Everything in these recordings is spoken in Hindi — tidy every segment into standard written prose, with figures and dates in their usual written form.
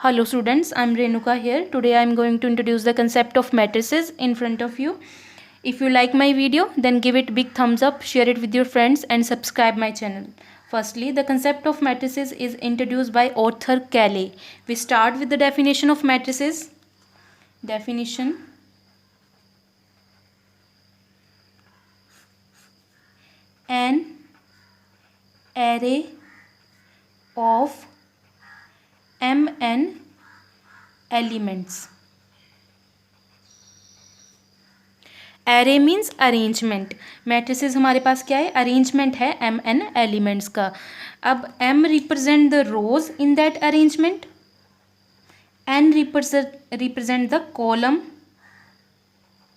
Hello students, I am Renuka here. Today I am going to introduce the concept of matrices in front of you. If you like my video, then give it big thumbs up, share it with your friends and subscribe my channel. Firstly, the concept of matrices is introduced by author Cayley. We start with the definition of matrices. Definition: an array of mn elements. Array means arrangement. Matrices हमारे पास क्या है? अरेंजमेंट है एम एन एलिमेंट्स का. अब m represent the rows in that arrangement, n represent the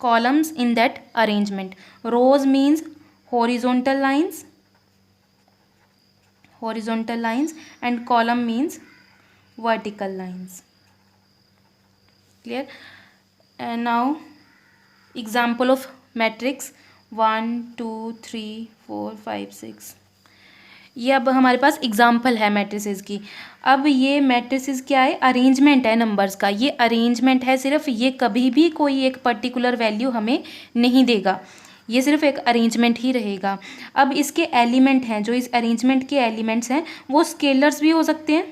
columns in that arrangement. Rows means horizontal lines and column means vertical lines. Clear? And now example of matrix 1 2 3 4 5 6. ये अब हमारे पास एग्जाम्पल है मैट्रिसेस की. अब ये मैट्रिसेस क्या है? अरेंजमेंट है नंबर्स का. ये अरेंजमेंट है सिर्फ, ये कभी भी कोई एक पर्टिकुलर वैल्यू हमें नहीं देगा. ये सिर्फ एक अरेंजमेंट ही रहेगा. अब इसके एलिमेंट हैं, जो इस अरेंजमेंट के एलिमेंट्स हैं वो स्केलर्स भी हो सकते हैं,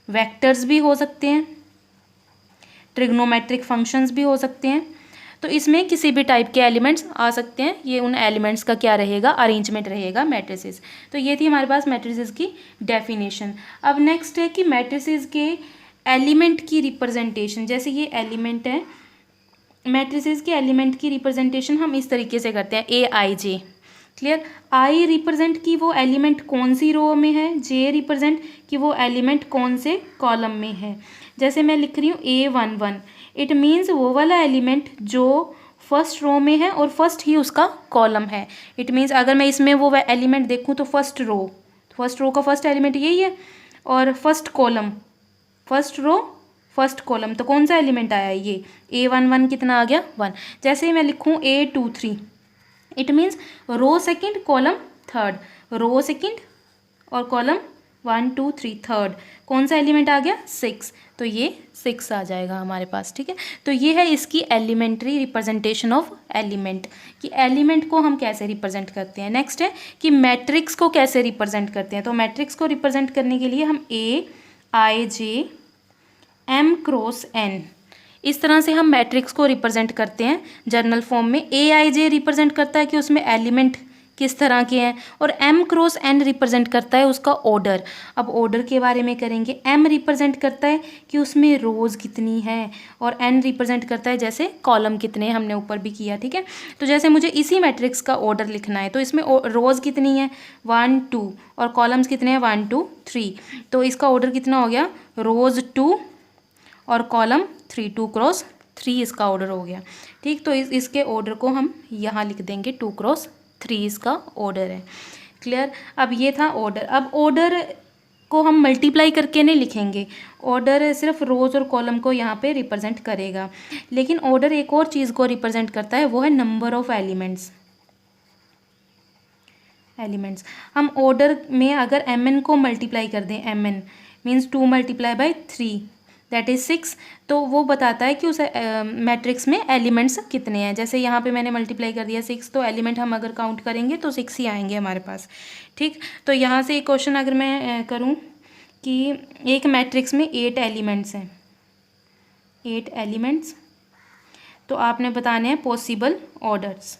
वेक्टर्स भी हो सकते हैं, ट्रिग्नोमेट्रिक फंक्शंस भी हो सकते हैं. तो इसमें किसी भी टाइप के एलिमेंट्स आ सकते हैं. ये उन एलिमेंट्स का क्या रहेगा? अरेंजमेंट रहेगा मैट्रिसेस. तो ये थी हमारे पास मैट्रिसेस की डेफिनेशन. अब नेक्स्ट है कि मैट्रिसेस के एलिमेंट की रिप्रेजेंटेशन. जैसे ये एलिमेंट है, मैट्रिसेस के एलिमेंट की रिप्रेजेंटेशन हम इस तरीके से करते हैं, ए आई जे. क्लियर? आई रिप्रेजेंट की वो एलिमेंट कौन सी रो में है, जे रिप्रेजेंट कि वो एलिमेंट कौन से कॉलम में है. जैसे मैं लिख रही हूँ A11, इट मीन्स वो वाला एलिमेंट जो फर्स्ट रो में है और फर्स्ट ही उसका कॉलम है. इट मीन्स अगर मैं इसमें वो एलिमेंट देखूँ तो फर्स्ट रो का फर्स्ट एलिमेंट यही है और first column, first row first column, तो कौन सा एलिमेंट आया? ये A11 कितना आ गया? 1. जैसे ही मैं लिखूँ A23, it means row second column third, row second और कॉलम 1 2 3 थर्ड, कौन सा एलिमेंट आ गया? 6. तो ये 6 आ जाएगा हमारे पास. ठीक है, तो ये है इसकी एलिमेंट्री रिप्रेजेंटेशन ऑफ एलिमेंट, कि एलिमेंट को हम कैसे रिप्रेजेंट करते हैं. नेक्स्ट है कि मैट्रिक्स को कैसे रिप्रेजेंट करते हैं. तो मैट्रिक्स को रिप्रेजेंट करने के लिए हम A I J M cross N, इस तरह से हम मैट्रिक्स को रिप्रेजेंट करते हैं जर्नल फॉर्म में. AIJ रिप्रेजेंट करता है कि उसमें एलिमेंट किस तरह के हैं और M क्रॉस N रिप्रेजेंट करता है उसका ऑर्डर. अब ऑर्डर के बारे में करेंगे. M रिप्रेजेंट करता है कि उसमें रोज़ कितनी है और N रिप्रेजेंट करता है जैसे कॉलम कितने, हमने ऊपर भी किया. ठीक है, तो जैसे मुझे इसी मैट्रिक्स का ऑर्डर लिखना है तो इसमें रोज़ कितनी है? 1 2 और कॉलम्स कितने हैं? 1 2 3. तो इसका ऑर्डर कितना हो गया? रोज़ 2 और कॉलम 3, 2 क्रॉस 3 इसका ऑर्डर हो गया. ठीक, तो इसके ऑर्डर को हम यहाँ लिख देंगे 2 क्रॉस 3 इसका ऑर्डर है. क्लियर? अब ये था ऑर्डर. अब ऑर्डर को हम मल्टीप्लाई करके नहीं लिखेंगे, ऑर्डर सिर्फ रोज़ और कॉलम को यहाँ पे रिप्रेजेंट करेगा. लेकिन ऑर्डर एक और चीज़ को रिप्रेजेंट करता है, वो है नंबर ऑफ एलिमेंट्स. हम ऑर्डर में अगर mn को मल्टीप्लाई कर दें, mn means 2 multiply by 3 that is 6, तो वो बताता है कि उस मैट्रिक्स में एलिमेंट्स कितने हैं. जैसे यहाँ पे मैंने मल्टीप्लाई कर दिया 6, तो एलिमेंट हम अगर काउंट करेंगे तो 6 ही आएंगे हमारे पास. ठीक, तो यहाँ से एक क्वेश्चन अगर मैं करूँ कि एक मैट्रिक्स में 8 एलिमेंट्स हैं, 8 एलिमेंट्स, तो आपने बताने हैं पॉसिबल ऑर्डर्स.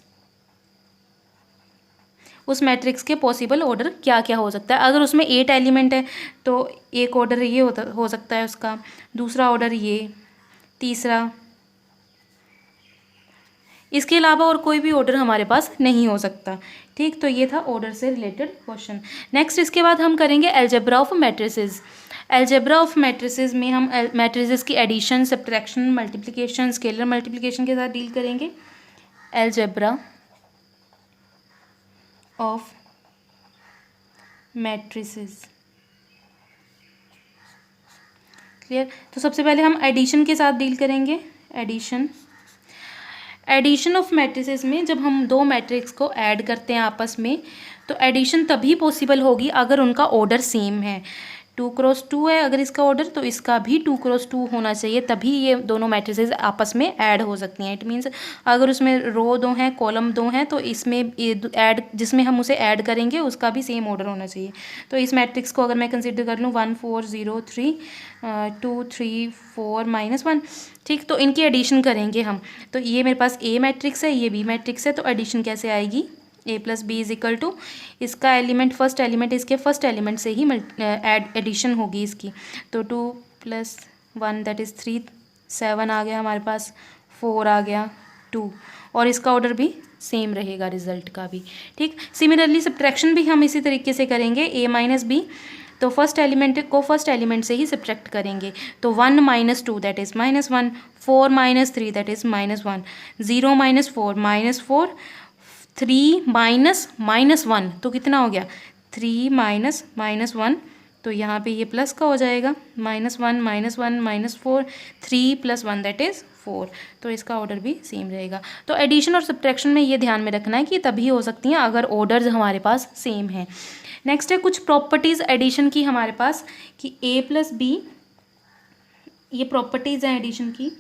उस मैट्रिक्स के पॉसिबल ऑर्डर क्या क्या हो सकता है. अगर उसमें 8 एलिमेंट है तो एक ऑर्डर ये हो सकता है उसका, दूसरा ऑर्डर ये, तीसरा. इसके अलावा और कोई भी ऑर्डर हमारे पास नहीं हो सकता. ठीक, तो ये था ऑर्डर से रिलेटेड क्वेश्चन. नेक्स्ट इसके बाद हम करेंगे algebra of matrices. Algebra of matrices में हम मैट्रिसेस की addition, subtraction, multiplication, scalar multiplication के साथ डील करेंगे. Algebra of matrices. क्लियर? तो सबसे पहले हम एडिशन के साथ डील करेंगे. एडिशन ऑफ मैट्रिसेस में जब हम दो मैट्रिक्स को ऐड करते हैं आपस में, तो एडिशन तभी पॉसिबल होगी अगर उनका ऑर्डर सेम है. 2x2 है अगर इसका ऑर्डर, तो इसका भी 2x2 होना चाहिए, तभी ये दोनों मैट्रिसेस आपस में ऐड हो सकती हैं। इट मीन्स अगर उसमें रो 2 हैं, कॉलम 2 हैं, तो इसमें ऐड, जिसमें हम उसे ऐड करेंगे उसका भी सेम ऑर्डर होना चाहिए। तो इस मैट्रिक्स को अगर मैं कंसिडर कर लूँ 1 4 0 3 2 3 4 -1, ठीक, तो इनकी एडिशन करेंगे हम। तो ये मेरे पास ए मैट्रिक्स है, ये बी मैट्रिक्स है, तो एडिशन कैसे आएगी, a plus B is equal to, इसका एलिमेंट फर्स्ट एलिमेंट इसके फर्स्ट एलिमेंट से ही एडिशन होगी इसकी। तो 2 + 1 दैट इज़ 3, 7 आ गया हमारे पास, 4 आ गया, 2, और इसका ऑर्डर भी सेम रहेगा रिजल्ट का भी, ठीक। सिमिलरली सब्ट्रैक्शन भी हम इसी तरीके से करेंगे, a माइनस बी, तो फर्स्ट एलिमेंट को फर्स्ट एलिमेंट से ही सब्ट्रैक्ट करेंगे। तो 1 - 2 दैट इज़ -1, 4 - 3 दैट इज़ -1, 0 - 4 -4, 3 -1 तो कितना हो गया, 3 -1, तो यहाँ पे ये प्लस का हो जाएगा, -1 -1 -4, 3 + 1 दैट इज़ 4, तो इसका ऑर्डर भी सेम रहेगा। तो एडिशन और सब्ट्रैक्शन में ये ध्यान में रखना है कि तभी हो सकती हैं अगर ऑर्डर्स हमारे पास सेम हैं। नेक्स्ट है कुछ प्रॉपर्टीज़ एडिशन की हमारे पास, कि a + b, ये प्रॉपर्टीज़ हैं एडिशन की,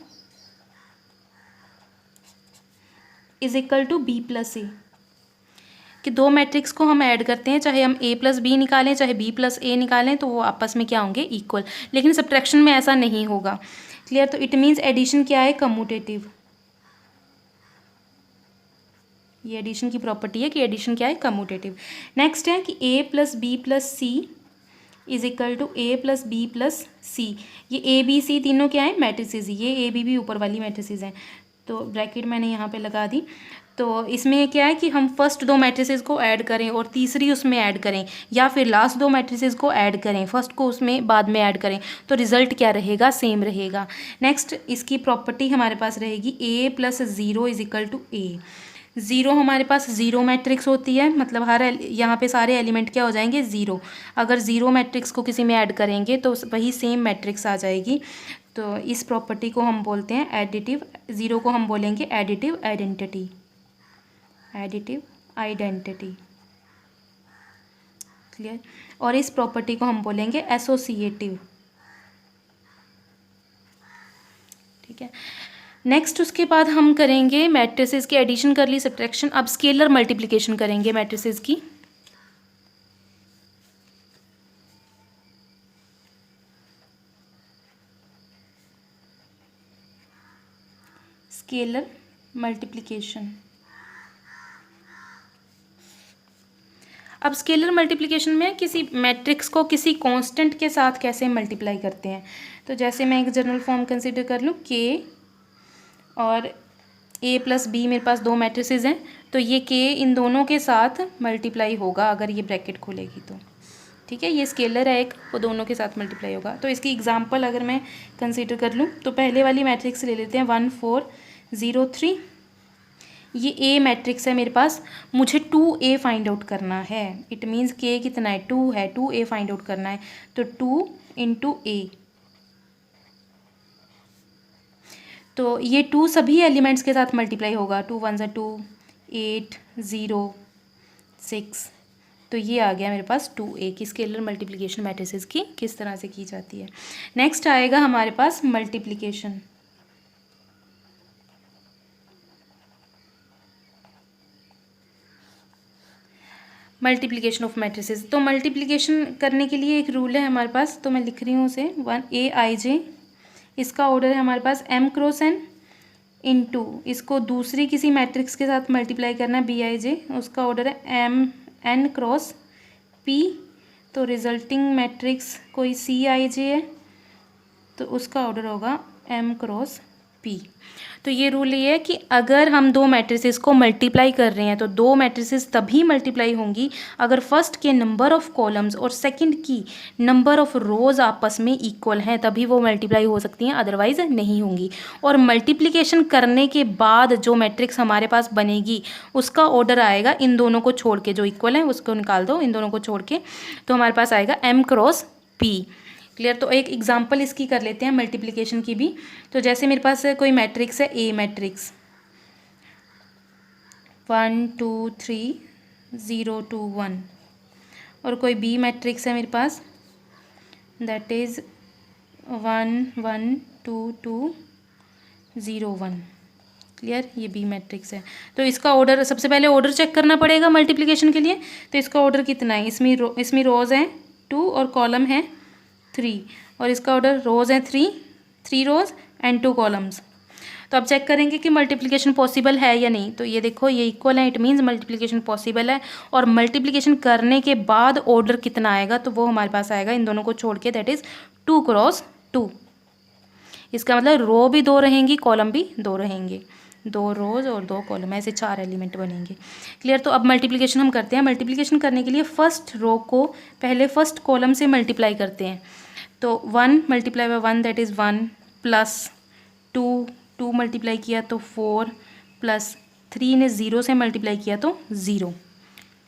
is equal to b + a, कि दो मैट्रिक्स को हम ऐड करते हैं, चाहे हम a + b निकालें चाहे b + a निकालें, तो वो आपस में क्या होंगे, इक्वल। लेकिन सब्ट्रैक्शन में ऐसा नहीं होगा, क्लियर। तो इट मीन्स एडिशन क्या है, कम्यूटेटिव। ये एडिशन की प्रॉपर्टी है कि एडिशन क्या है, कम्यूटेटिव। नेक्स्ट है कि a + b + c is equal to a + b + c। ये a b c तीनों क्या है, मैट्रिसेस, ये a b भी ऊपर वाली मैट्रिसेस हैं, तो ब्रैकेट मैंने यहाँ पे लगा दी। तो इसमें क्या है कि हम फर्स्ट दो मैट्रिसेस को ऐड करें और तीसरी उसमें ऐड करें, या फिर लास्ट दो मैट्रिसेस को ऐड करें, फर्स्ट को उसमें बाद में ऐड करें, तो रिजल्ट क्या रहेगा, सेम रहेगा। नेक्स्ट इसकी प्रॉपर्टी हमारे पास रहेगी a + 0 is equal to a। 0 हमारे पास ज़ीरो मैट्रिक्स होती है, मतलब हर यहाँ पे सारे एलिमेंट क्या हो जाएंगे, ज़ीरो। अगर ज़ीरो मैट्रिक्स को किसी में ऐड करेंगे तो वही सेम मैट्रिक्स आ जाएगी। तो इस प्रॉपर्टी को हम बोलते हैं एडिटिव, ज़ीरो को हम बोलेंगे additive identity, additive identity, clear. और इस प्रॉपर्टी को हम बोलेंगे एसोसिएटिव, ठीक है। नेक्स्ट उसके बाद हम करेंगे मैट्रिसेस की एडिशन, कर ली सब्ट्रैक्शन, अब स्केलर मल्टीप्लिकेशन करेंगे मैट्रिसेस की। स्केलर मल्टीप्लिकेशन, अब स्केलर मल्टीप्लिकेशन में किसी मैट्रिक्स को किसी कांस्टेंट के साथ कैसे मल्टीप्लाई करते हैं। तो जैसे मैं एक जनरल फॉर्म कंसीडर कर लूँ, k और a + b मेरे पास दो मैट्रिसेस हैं, तो ये k इन दोनों के साथ मल्टीप्लाई होगा अगर ये ब्रैकेट खोलेगी तो, ठीक है। ये स्केलर है एक, वो दोनों के साथ मल्टीप्लाई होगा। तो इसकी एग्जांपल अगर मैं कंसीडर कर लूँ, तो पहले वाली मैट्रिक्स ले लेते हैं 1 4 0 3, ये a मैट्रिक्स है मेरे पास, मुझे 2a फाइंड आउट करना है। इट मीन्स k कितना है, 2 है, 2a फाइंड आउट करना है, तो 2 × a, तो ये 2 सभी एलिमेंट्स के साथ मल्टीप्लाई होगा, 2 1 = 2, 8 0 6, तो ये आ गया मेरे पास 2a की स्केलर मल्टीप्लिकेशन मैट्रिसेस की किस तरह से की जाती है। नेक्स्ट आएगा हमारे पास मल्टीप्लिकेशन, मल्टीप्लिकेशन ऑफ मैट्रिसेस। तो मल्टीप्लिकेशन करने के लिए एक रूल है हमारे पास, तो मैं लिख रही हूँ उसे, 1aij, इसका ऑर्डर है हमारे पास m × n इंटू, इसको दूसरी किसी मैट्रिक्स के साथ मल्टीप्लाई करना है bij, उसका ऑर्डर है n × p, तो रिजल्टिंग मैट्रिक्स कोई cij है, तो उसका ऑर्डर होगा m × p। तो ये रूल ये है कि अगर हम दो मैट्रिसेस को मल्टीप्लाई कर रहे हैं, तो दो मैट्रिसेस तभी मल्टीप्लाई होंगी अगर फर्स्ट के नंबर ऑफ कॉलम्स और सेकंड की नंबर ऑफ रोज आपस में इक्वल हैं, तभी वो मल्टीप्लाई हो सकती हैं, अदरवाइज नहीं होंगी। और मल्टीप्लिकेशन करने के बाद जो मैट्रिक्स हमारे पास बनेगी उसका ऑर्डर आएगा इन दोनों को छोड़ के, जो इक्वल है उसको निकाल दो, इन दोनों को छोड़ के, तो हमारे पास आएगा m × p, क्लियर। तो एक एग्जांपल इसकी कर लेते हैं मल्टीप्लिकेशन की भी। तो जैसे मेरे पास कोई मैट्रिक्स है, a मैट्रिक्स 1 2 3 0 2 1, और कोई b मैट्रिक्स है मेरे पास दैट इज़ 1 1 2 2 0 1। क्लियर, ये बी मैट्रिक्स है। तो इसका ऑर्डर, सबसे पहले ऑर्डर चेक करना पड़ेगा मल्टीप्लिकेशन के लिए। तो इसका ऑर्डर कितना है, इसमें रोज हैं 2 और कॉलम है 3, और इसका ऑर्डर रोज है 3 रोज एंड 2 कॉलम्स। तो अब चेक करेंगे कि मल्टीप्लिकेशन पॉसिबल है या नहीं। तो ये देखो, ये इक्वल है, इट मीन्स मल्टीप्लिकेशन पॉसिबल है। और मल्टीप्लिकेशन करने के बाद ऑर्डर कितना आएगा, तो वो हमारे पास आएगा इन दोनों को छोड़ के, दैट इज़ 2 क्रॉस 2। इसका मतलब रो भी 2 रहेंगी, कॉलम भी 2 रहेंगे, 2 रोज और 2 कॉलम, ऐसे 4 एलिमेंट बनेंगे। क्लियर। तो अब मल्टीप्लिकेशन हम करते हैं। मल्टीप्लिकेशन करने के लिए फर्स्ट रो को पहले फर्स्ट कॉलम से मल्टीप्लाई करते हैं। तो 1 multiply by 1 that is 1, plus 2 multiply किया तो 4, प्लस 3 ने 0 से मल्टीप्लाई किया तो 0।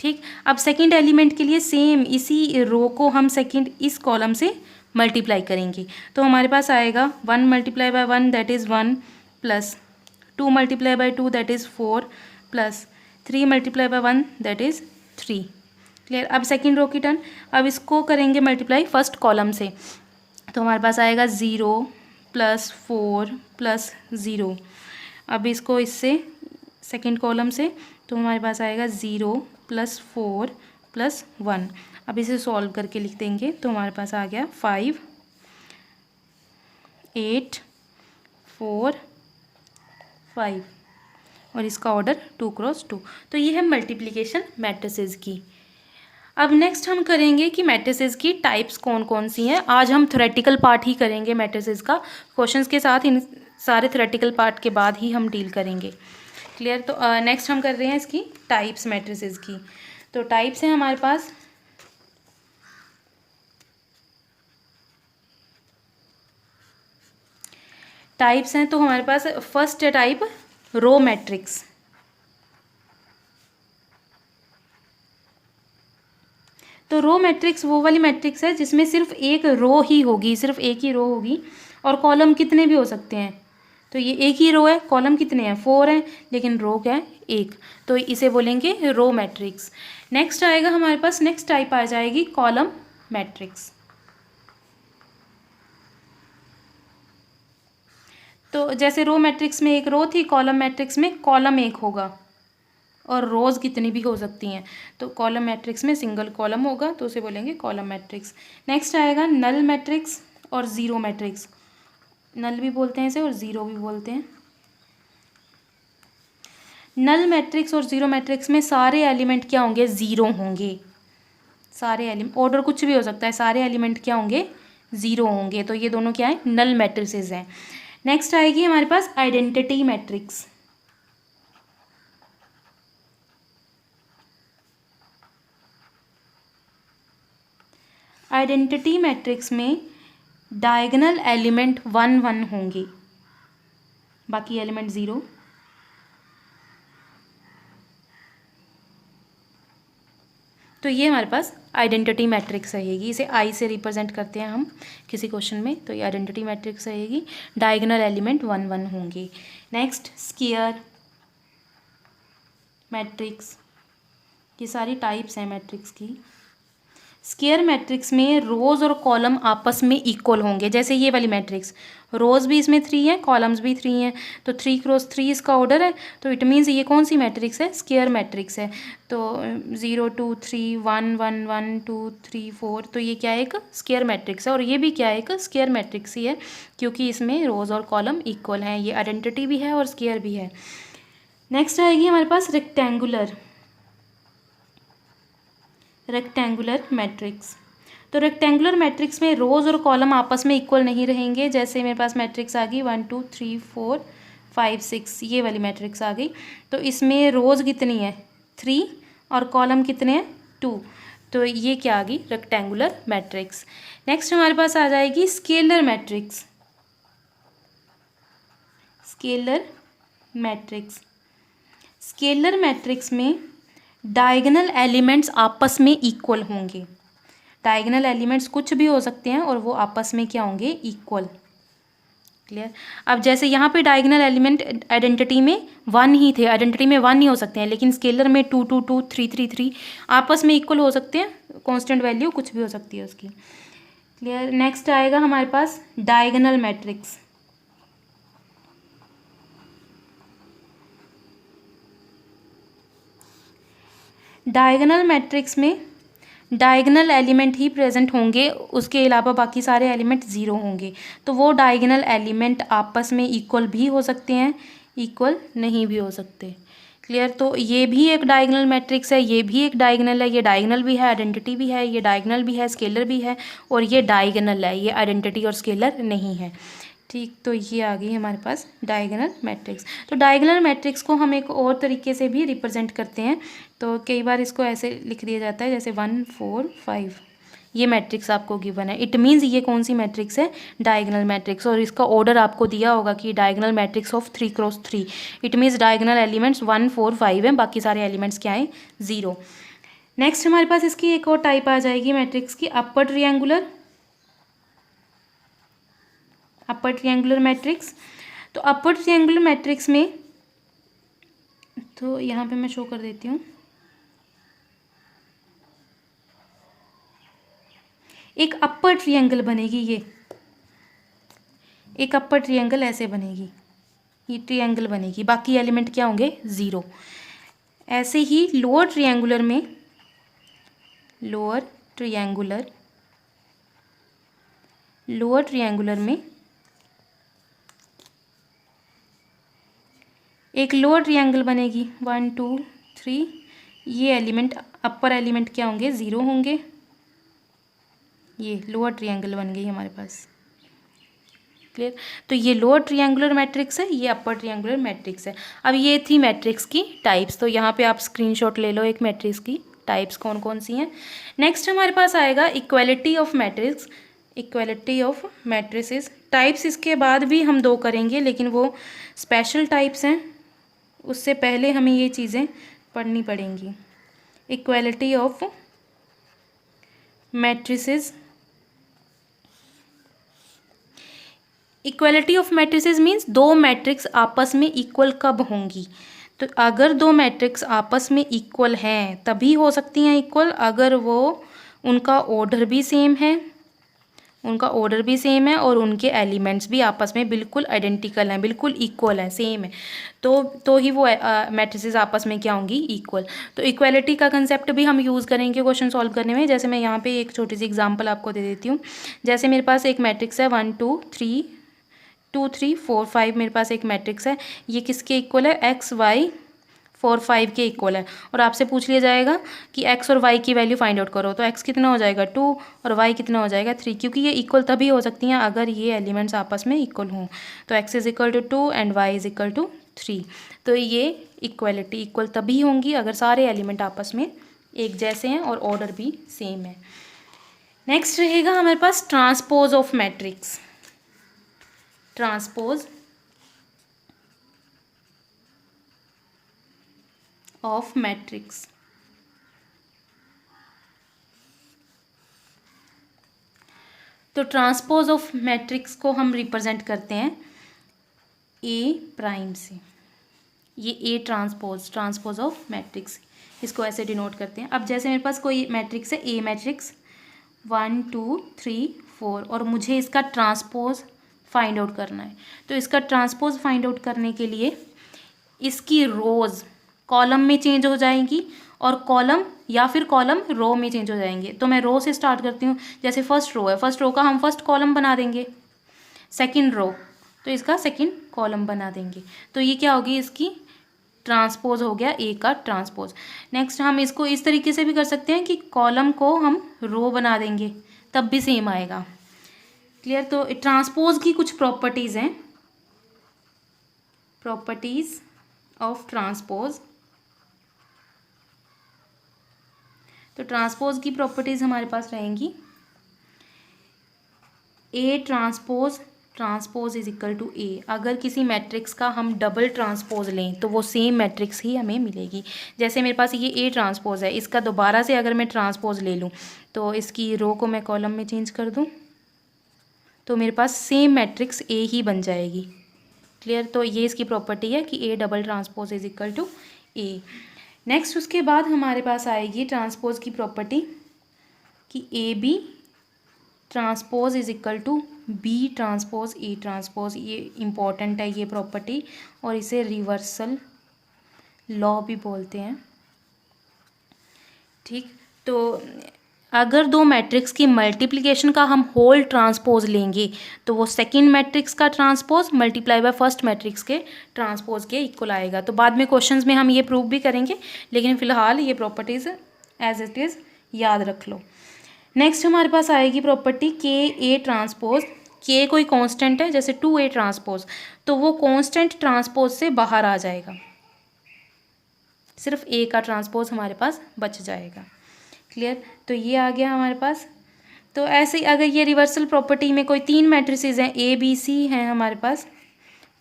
ठीक। अब सेकंड एलिमेंट के लिए सेम इसी रो को हम सेकंड इस कॉलम से मल्टीप्लाई करेंगे। तो हमारे पास आएगा 1 multiply by 1 that is 1, plus 2 multiply by 2 that is 4, plus 3 multiply by 1 that is 3। Clear. अब सेकंड रो की टर्न। अब इसको करेंगे मल्टीप्लाई फर्स्ट कॉलम से। तो हमारे पास आएगा 0 प्लस 4 प्लस 0। अब इसको इससे सेकंड कॉलम से, तो हमारे पास आएगा 0 प्लस 4 प्लस 1। अब इसे सॉल्व करके लिख देंगे। तो हमारे पास आ गया 5 8 4 5, और इसका ऑर्डर 2 क्रॉस 2। तो ये है मल्टीप्लिकेशन मैट्रिसेस की। अब नेक्स्ट हम करेंगे कि मैट्रिसेस की टाइप्स कौन कौन सी हैं। आज हम थ्योरेटिकल पार्ट ही करेंगे मैट्रिसेस का, क्वेश्चंस के साथ इन सारे थ्योरेटिकल पार्ट के बाद ही हम डील करेंगे। क्लियर। तो नेक्स्ट हम कर रहे हैं इसकी टाइप्स मैट्रिसेस की। तो टाइप्स हैं हमारे पास, टाइप्स हैं तो हमारे पास फर्स्ट टाइप रो मैट्रिक्स। तो रो मैट्रिक्स वो वाली मैट्रिक्स है जिसमें सिर्फ एक रो ही होगी, सिर्फ एक ही रो होगी, और कॉलम कितने भी हो सकते हैं। तो ये एक ही रो है, कॉलम कितने हैं 4 हैं, लेकिन रो क्या है 1। तो इसे बोलेंगे रो मैट्रिक्स। नेक्स्ट आएगा हमारे पास, नेक्स्ट टाइप आ जाएगी कॉलम मैट्रिक्स। तो जैसे रो मैट्रिक्स में एक रो थी, कॉलम मैट्रिक्स में कॉलम एक होगा और रोज़ कितनी भी हो सकती हैं। तो कॉलम मैट्रिक्स में सिंगल कॉलम होगा, तो उसे बोलेंगे कॉलम मैट्रिक्स। नेक्स्ट आएगा नल मैट्रिक्स और ज़ीरो मैट्रिक्स। नल भी बोलते हैं इसे और ज़ीरो भी बोलते हैं। नल मैट्रिक्स और ज़ीरो मैट्रिक्स में सारे एलिमेंट क्या होंगे, ज़ीरो होंगे। सारे एलिमेंट, ऑर्डर कुछ भी हो सकता है, सारे एलिमेंट क्या होंगे, ज़ीरो होंगे। तो ये दोनों क्या है, नल मैट्रिसेस हैं। नेक्स्ट आएगी हमारे पास आइडेंटिटी मैट्रिक्स। आइडेंटिटी मैट्रिक्स में डायगोनल एलिमेंट 1 1 होंगे, बाकी एलिमेंट 0। तो ये हमारे पास आइडेंटिटी मैट्रिक्स रहेगी। इसे आई से रिप्रेजेंट करते हैं हम किसी क्वेश्चन में, तो ये आइडेंटिटी मैट्रिक्स रहेगी, डायगोनल एलिमेंट 1 1 होंगे। Next square matrix. ये सारी टाइप्स हैं मैट्रिक्स की। स्क्वायर मैट्रिक्स में रोज और कॉलम आपस में इक्वल होंगे, जैसे ये वाली मैट्रिक्स, रोज भी इसमें 3 हैं, कॉलम्स भी 3 हैं, तो 3 क्रॉस 3 इसका ऑर्डर है। तो इट मीन्स ये कौन सी मैट्रिक्स है, स्क्वायर मैट्रिक्स है। तो 0 2 3 1 1 1 2 3 4, तो ये क्या है, एक स्क्वायर मैट्रिक्स है। और ये भी क्या है, एक स्क्वायर मैट्रिक्स ही है, क्योंकि इसमें रोज और कॉलम इक्वल हैं। ये आइडेंटिटी भी है और स्क्वायर भी है। नेक्स्ट आएगी हमारे पास रेक्टेंगुलर मैट्रिक्स। तो रेक्टेंगुलर मैट्रिक्स में रोज और कॉलम आपस में इक्वल नहीं रहेंगे। जैसे मेरे पास मैट्रिक्स आ गई 1 2 3 4 5 6, ये वाली मैट्रिक्स आ गई। तो इसमें रोज कितनी है 3 और कॉलम कितने हैं 2। तो ये क्या आ गई, रेक्टेंगुलर मैट्रिक्स। नेक्स्ट हमारे पास आ जाएगी स्केलर मैट्रिक्स। स्केलर मैट्रिक्स में डायगोनल एलिमेंट्स आपस में इक्वल होंगे। डायगोनल एलिमेंट्स कुछ भी हो सकते हैं और वो आपस में क्या होंगे, इक्वल। क्लियर। अब जैसे यहाँ पे डायगोनल एलिमेंट आइडेंटिटी में 1 ही थे, आइडेंटिटी में 1 ही हो सकते हैं, लेकिन स्केलर में 2 2 2 3 3 3 आपस में इक्वल हो सकते हैं। कांस्टेंट वैल्यू कुछ भी हो सकती है उसकी। क्लियर। नेक्स्ट आएगा हमारे पास डायगोनल मैट्रिक्स। डायगोनल मैट्रिक्स में डायगोनल एलिमेंट ही प्रेजेंट होंगे, उसके अलावा बाकी सारे एलिमेंट ज़ीरो होंगे। तो वो डायगोनल एलिमेंट आपस में इक्वल भी हो सकते हैं, इक्वल नहीं भी हो सकते। क्लियर। तो ये भी एक डायगोनल मैट्रिक्स है, ये भी एक डायगोनल है, ये डायगोनल भी है, आइडेंटिटी भी है, ये डायगोनल भी है, स्केलर भी है, और ये डायगोनल है, ये आइडेंटिटी और स्केलर नहीं है। ठीक, तो ये आ गई हमारे पास डायगोनल मैट्रिक्स। तो डायगोनल मैट्रिक्स को हम एक और तरीके से भी रिप्रेजेंट करते हैं। तो कई बार इसको ऐसे लिख दिया जाता है जैसे 1 4 5, ये मैट्रिक्स आपको गिवन है। इट मीन्स ये कौन सी मैट्रिक्स है, डायगोनल मैट्रिक्स। और इसका ऑर्डर आपको दिया होगा कि diagonal matrix of 3 cross 3। It means diagonal elements 1 4 5 हैं, बाकी सारे एलिमेंट्स क्या हैं, 0। नेक्स्ट हमारे पास इसकी एक और टाइप आ जाएगी मैट्रिक्स की, अपर ट्रिएंगुलर मैट्रिक्स। तो अपर ट्रिएंगुलर मैट्रिक्स में, तो यहाँ पे मैं शो कर देती हूँ, एक अपर ट्रिएंगल बनेगी, ये एक अपर ट्रिएंगल ऐसे बनेगी, ये ट्रिएंगल बनेगी, बाकी एलिमेंट क्या होंगे, 0। ऐसे ही लोअर ट्रिएंगुलर में एक लोअर ट्रिएंगल बनेगी 1 2 3, ये एलिमेंट अपर एलिमेंट क्या होंगे, 0 होंगे। ये लोअर ट्रिएंगल बन गई हमारे पास। क्लियर। तो ये लोअर ट्रिएंगुलर मैट्रिक्स है, ये अपर ट्रिएंगुलर मैट्रिक्स है। अब ये थी मैट्रिक्स की टाइप्स। तो यहाँ पे आप स्क्रीनशॉट ले लो एक मैट्रिक्स की टाइप्स कौन कौन सी हैं। नेक्स्ट हमारे पास आएगा equality of matrix, equality of matrices. Types इसके बाद भी हम 2 करेंगे, लेकिन वो स्पेशल टाइप्स हैं, उससे पहले हमें ये चीज़ें पढ़नी पड़ेंगी। Equality of matrices, equality of matrices means 2 matrix आपस में इक्वल कब होंगी। तो अगर 2 मैट्रिक्स आपस में इक्वल हैं तभी हो सकती हैं इक्वल, अगर वो उनका ऑर्डर भी सेम है, और उनके एलिमेंट्स भी आपस में बिल्कुल आइडेंटिकल हैं, बिल्कुल इक्वल हैं, सेम है, तो ही वो मैट्रिसेस आपस में क्या होंगी, इक्वल। तो इक्वालिटी का कंसेप्ट भी हम यूज़ करेंगे क्वेश्चन सॉल्व करने में। जैसे मैं यहाँ पे एक छोटी सी एग्जांपल आपको दे देती हूँ। जैसे मेरे पास एक मैट्रिक्स है 1 2 3 2 3 4 5, मेरे पास एक मैट्रिक्स है, ये किसके इक्वल है, x y 4 5 के इक्वल है। और आपसे पूछ लिया जाएगा कि x और y की वैल्यू फाइंड आउट करो, तो x कितना हो जाएगा 2 और y कितना हो जाएगा 3, क्योंकि ये इक्वल तभी हो सकती हैं अगर ये एलिमेंट्स आपस में इक्वल हों। तो x is equal to 2 and y is equal to 3। तो ये इक्वलिटी इक्वल तभी होंगी अगर सारे एलिमेंट आपस में एक जैसे हैं और ऑर्डर भी सेम है। नेक्स्ट रहेगा हमारे पास transpose of matrix. Transpose of matrix. तो ट्रांसपोज ऑफ मैट्रिक्स को हम रिप्रेजेंट करते हैं ए प्राइम से। ये ए ट्रांसपोज ऑफ मैट्रिक्स, इसको ऐसे डिनोट करते हैं। अब जैसे मेरे पास कोई मैट्रिक्स है, ए मैट्रिक्स 1 2 3 4, और मुझे इसका ट्रांसपोज फाइंड आउट करना है। तो इसका ट्रांसपोज फाइंड आउट करने के लिए इसकी रोज़ कॉलम में चेंज हो जाएंगी और कॉलम या फिर कॉलम रो में चेंज हो जाएंगे। तो मैं रो से स्टार्ट करती हूँ। जैसे फर्स्ट रो है, फर्स्ट रो का हम फर्स्ट कॉलम बना देंगे, सेकंड रो तो इसका सेकंड कॉलम बना देंगे। तो ये क्या होगी, इसकी ट्रांसपोज हो गया ए का ट्रांसपोज। नेक्स्ट हम इसको इस तरीके से भी कर सकते हैं कि कॉलम को हम रो बना देंगे, तब भी सेम आएगा। क्लियर। तो ट्रांसपोज की कुछ प्रॉपर्टीज़ हैं, प्रॉपर्टीज ऑफ ट्रांसपोज। तो ट्रांसपोज की प्रॉपर्टीज हमारे पास रहेंगी A transpose is equal to A. अगर किसी मैट्रिक्स का हम डबल ट्रांसपोज लें तो वो सेम मैट्रिक्स ही हमें मिलेगी। जैसे मेरे पास ये ए ट्रांसपोज है, इसका दोबारा से अगर मैं ट्रांसपोज ले लूँ तो इसकी रो को मैं कॉलम में चेंज कर दूँ तो मेरे पास सेम मैट्रिक्स ए ही बन जाएगी। क्लियर। तो ये इसकी प्रॉपर्टी है कि A double transpose is equal to A. Next उसके बाद हमारे पास आएगी ट्रांसपोज की प्रॉपर्टी कि A B transpose is equal to B transpose A transpose, ये इम्पॉर्टेंट है ये प्रॉपर्टी, और इसे रिवर्सल लॉ भी बोलते हैं। ठीक, तो अगर दो मैट्रिक्स की मल्टीप्लिकेशन का हम होल ट्रांसपोज लेंगे तो वो सेकंड मैट्रिक्स का transpose multiply by first matrix के ट्रांसपोज के इक्वल आएगा। तो बाद में क्वेश्चंस में हम ये प्रूव भी करेंगे, लेकिन फिलहाल ये प्रॉपर्टीज एज इट इज़ याद रख लो। नेक्स्ट हमारे पास आएगी प्रॉपर्टी के ए ट्रांसपोज। के कोई कांस्टेंट है, जैसे 2A ट्रांसपोज, तो वो कांस्टेंट ट्रांसपोज से बाहर आ जाएगा, सिर्फ ए का ट्रांसपोज हमारे पास बच जाएगा। क्लियर, तो ये आ गया हमारे पास। तो ऐसे ही अगर ये रिवर्सल प्रॉपर्टी में कोई 3 मैट्रिसेस हैं, ए बी सी हैं हमारे पास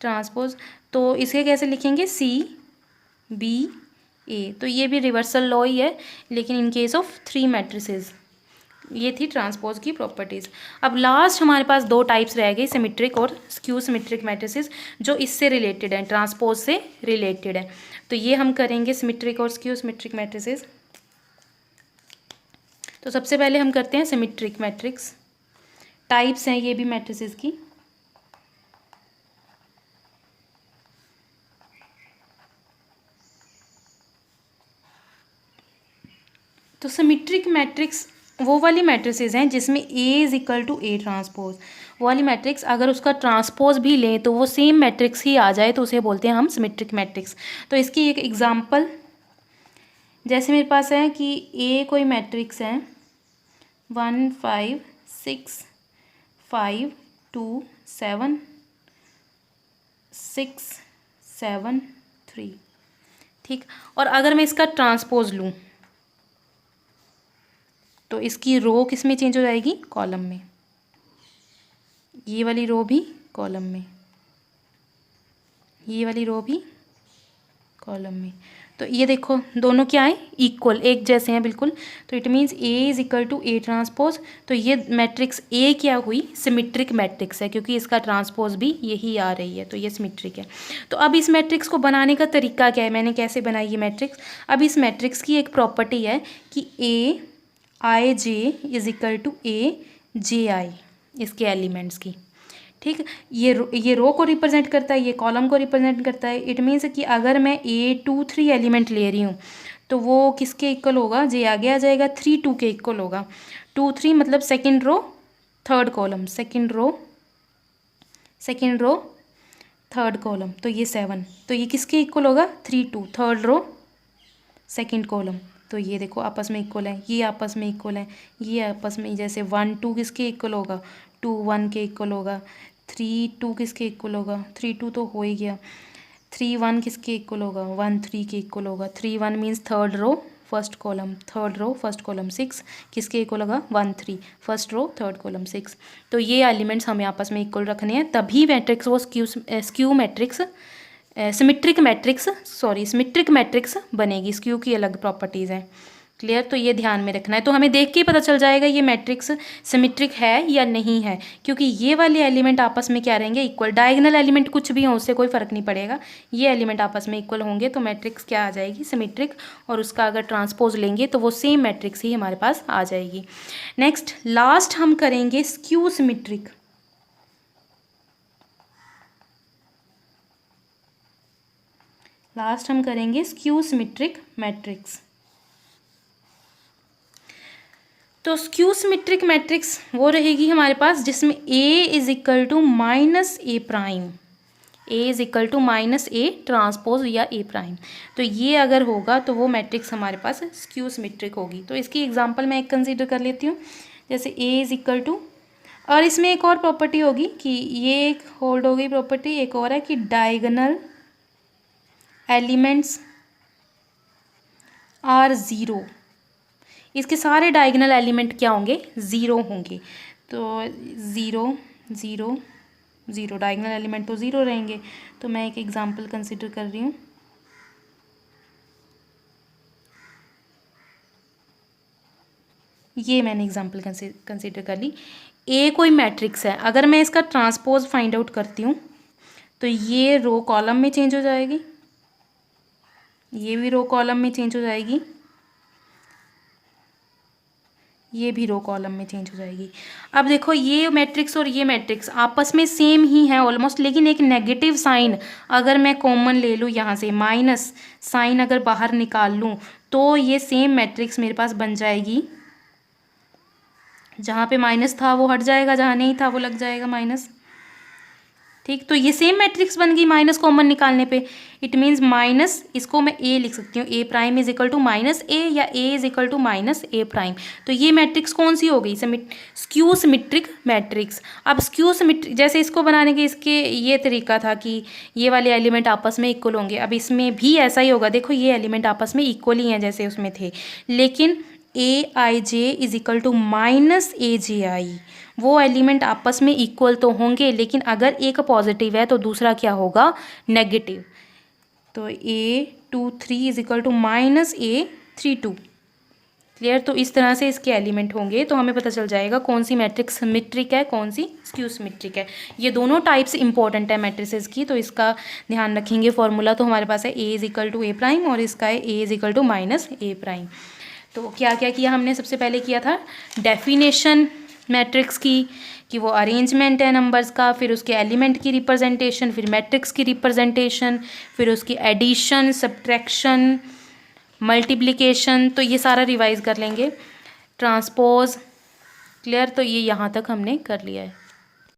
ट्रांसपोज, तो इसे कैसे लिखेंगे, सी बी ए, तो ये भी रिवर्सल लॉ ही है, लेकिन इन केस ऑफ 3 मैट्रिसेस। ये थी ट्रांसपोज की प्रॉपर्टीज़। अब लास्ट हमारे पास 2 टाइप्स रह गई, सिमेट्रिक और स्क्यू सिमेट्रिक मैट्रिसेस, जो इससे रिलेटेड हैं, ट्रांसपोज से रिलेटेड है। तो ये हम करेंगे सिमेट्रिक और स्क्यू सिमेट्रिक मैट्रिसेस। तो सबसे पहले हम करते हैं सिमेट्रिक मैट्रिक्स। टाइप्स हैं ये भी मैट्रिसेस की। तो सिमेट्रिक मैट्रिक्स वो वाली मैट्रिसेस हैं जिसमें A is equal to A transpose. वो वाली मैट्रिक्स अगर उसका ट्रांसपोज भी लें तो वो सेम मैट्रिक्स ही आ जाए, तो उसे बोलते हैं हम सिमेट्रिक मैट्रिक्स। तो इसकी एक एग्जांपल, जैसे मेरे पास है कि ए कोई मैट्रिक्स है 1 5 6 5 2 7 6 7 3। ठीक, और अगर मैं इसका ट्रांसपोज लूँ तो इसकी रो किस में चेंज हो जाएगी, कॉलम में। ये वाली रो भी कॉलम में, ये वाली रो भी कॉलम में। तो ये देखो दोनों क्या है, इक्वल, एक जैसे हैं बिल्कुल। तो it means A is equal to A transpose. तो ये मैट्रिक्स ए क्या हुई, सिमेट्रिक मैट्रिक्स है, क्योंकि इसका ट्रांसपोज भी यही आ रही है, तो ये सिमेट्रिक है। तो अब इस मैट्रिक्स को बनाने का तरीका क्या है, मैंने कैसे बनाई ये मैट्रिक्स। अब इस मैट्रिक्स की एक प्रॉपर्टी है कि ए आई जे इज इक्वल टू ए जे आई, इसके एलिमेंट्स की। ठीक, ये रो को रिप्रेजेंट करता है, ये कॉलम को रिप्रेजेंट करता है। इट मीन्स कि अगर मैं 2 3 एलिमेंट ले रही हूँ तो वो किसके इक्वल होगा, जे आगे आ जाएगा, 3 2 के इक्वल होगा। 2 3 मतलब second row third column, second row third column, तो ये 7, तो ये किसके इक्वल होगा, 3 2 थर्ड रो सेकेंड कॉलम। तो ये देखो आपस में इक्वल है, ये आपस में इक्वल है, ये आपस में, जैसे 1 2 किसके इक्वल होगा, 2 1 के इक्वल होगा, 3 2 किसके इक्वल होगा, 3 2 तो हो ही गया, 3 1 किसके इक्वल होगा, 1 3 के इक्वल होगा। 3 1 means third row first column, third row first column. 6 किसके इक्वल होगा, 1 3 फर्स्ट रो थर्ड कॉलम 6। तो ये एलिमेंट्स हमें आपस में इक्वल रखने हैं, तभी मैट्रिक्स वो स्क्यू मैट्रिक्स सिमेट्रिक मैट्रिक्स बनेगी। स्क्यू की अलग प्रॉपर्टीज़ हैं। क्लियर, तो ये ध्यान में रखना है। तो हमें देख के ही पता चल जाएगा ये मैट्रिक्स सिमेट्रिक है या नहीं है, क्योंकि ये वाले एलिमेंट आपस में क्या रहेंगे, इक्वल। डायगोनल एलिमेंट कुछ भी हो उससे कोई फ़र्क नहीं पड़ेगा, ये एलिमेंट आपस में इक्वल होंगे तो मैट्रिक्स क्या आ जाएगी, सिमेट्रिक। और उसका अगर ट्रांसपोज लेंगे तो वो सेम मैट्रिक्स ही हमारे पास आ जाएगी। नेक्स्ट लास्ट हम करेंगे स्क्यू सिमेट्रिक। लास्ट हम करेंगे स्क्यू सिमेट्रिक मैट्रिक्स। तो स्क्यू सिमेट्रिक मैट्रिक्स वो रहेगी हमारे पास जिसमें A is equal to minus A prime, A is equal to minus A transpose या ए प्राइम। तो ये अगर होगा तो वो मैट्रिक्स हमारे पास स्क्यू सिमेट्रिक होगी। तो इसकी एग्जांपल मैं एक कंसीडर कर लेती हूँ, जैसे ए इज इक्वल टू, और इसमें एक और प्रॉपर्टी होगी कि ये एक होल्ड हो गई प्रॉपर्टी, एक और है कि डायगोनल एलिमेंट्स आर ज़ीरो। इसके सारे डायगोनल एलिमेंट क्या होंगे, ज़ीरो होंगे। तो 0 0 0 डायगोनल एलिमेंट तो ज़ीरो रहेंगे। तो मैं एक एग्जांपल कंसिडर कर रही हूँ, ये मैंने एग्जांपल कंसिडर कर ली। ए कोई मैट्रिक्स है, अगर मैं इसका ट्रांसपोज फाइंड आउट करती हूँ तो ये रो कॉलम में चेंज हो जाएगी, ये भी रो कॉलम में चेंज हो जाएगी, ये भी रो कॉलम में चेंज हो जाएगी। अब देखो ये मैट्रिक्स और ये मैट्रिक्स आपस में सेम ही है ऑलमोस्ट, लेकिन एक नेगेटिव साइन अगर मैं कॉमन ले लूँ यहाँ से, माइनस साइन अगर बाहर निकाल लूँ, तो ये सेम मैट्रिक्स मेरे पास बन जाएगी। जहाँ पे माइनस था वो हट जाएगा, जहाँ नहीं था वो लग जाएगा माइनस। ठीक, तो ये सेम मैट्रिक्स बन गई माइनस कॉमन निकालने पे। इट मीन्स माइनस, इसको मैं ए लिख सकती हूँ, A prime is equal to minus A, या A is equal to minus A prime. तो ये मैट्रिक्स कौन सी हो गई? Skew symmetric matrix. अब स्क्यू सिमेट्रिक, जैसे इसको बनाने के इसके ये तरीका था कि ये वाले एलिमेंट आपस में इक्वल होंगे, अब इसमें भी ऐसा ही होगा। देखो ये एलिमेंट आपस में इक्वल ही हैं जैसे उसमें थे, लेकिन ए आई जे इज इक्वल टू माइनस ए जे आई, वो एलिमेंट आपस में इक्वल तो होंगे, लेकिन अगर एक पॉजिटिव है तो दूसरा क्या होगा? नेगेटिव। तो A23 is equal to minus A32। Clear? तो इस तरह से इसके एलिमेंट होंगे, तो हमें पता चल जाएगा कौन सी मैट्रिक्स सिमेट्रिक है, कौन सी स्क्यू सिमेट्रिक है। ये दोनों टाइप्स इंपॉर्टेंट है मैट्रिसेस की, तो इसका ध्यान रखेंगे। फॉर्मूला तो हमारे पास है A is equal to A prime, और इसका है A is equal to minus A prime. तो क्या क्या किया हमने? सबसे पहले किया था डेफिनेशन मैट्रिक्स की, कि वो अरेंजमेंट है नंबर्स का, फिर उसके एलिमेंट की रिप्रेजेंटेशन, फिर मैट्रिक्स की रिप्रेजेंटेशन, फिर उसकी एडिशन, सब्ट्रैक्शन, मल्टीप्लिकेशन। तो ये सारा रिवाइज कर लेंगे। ट्रांसपोज। क्लियर? तो ये यहाँ तक हमने कर लिया है।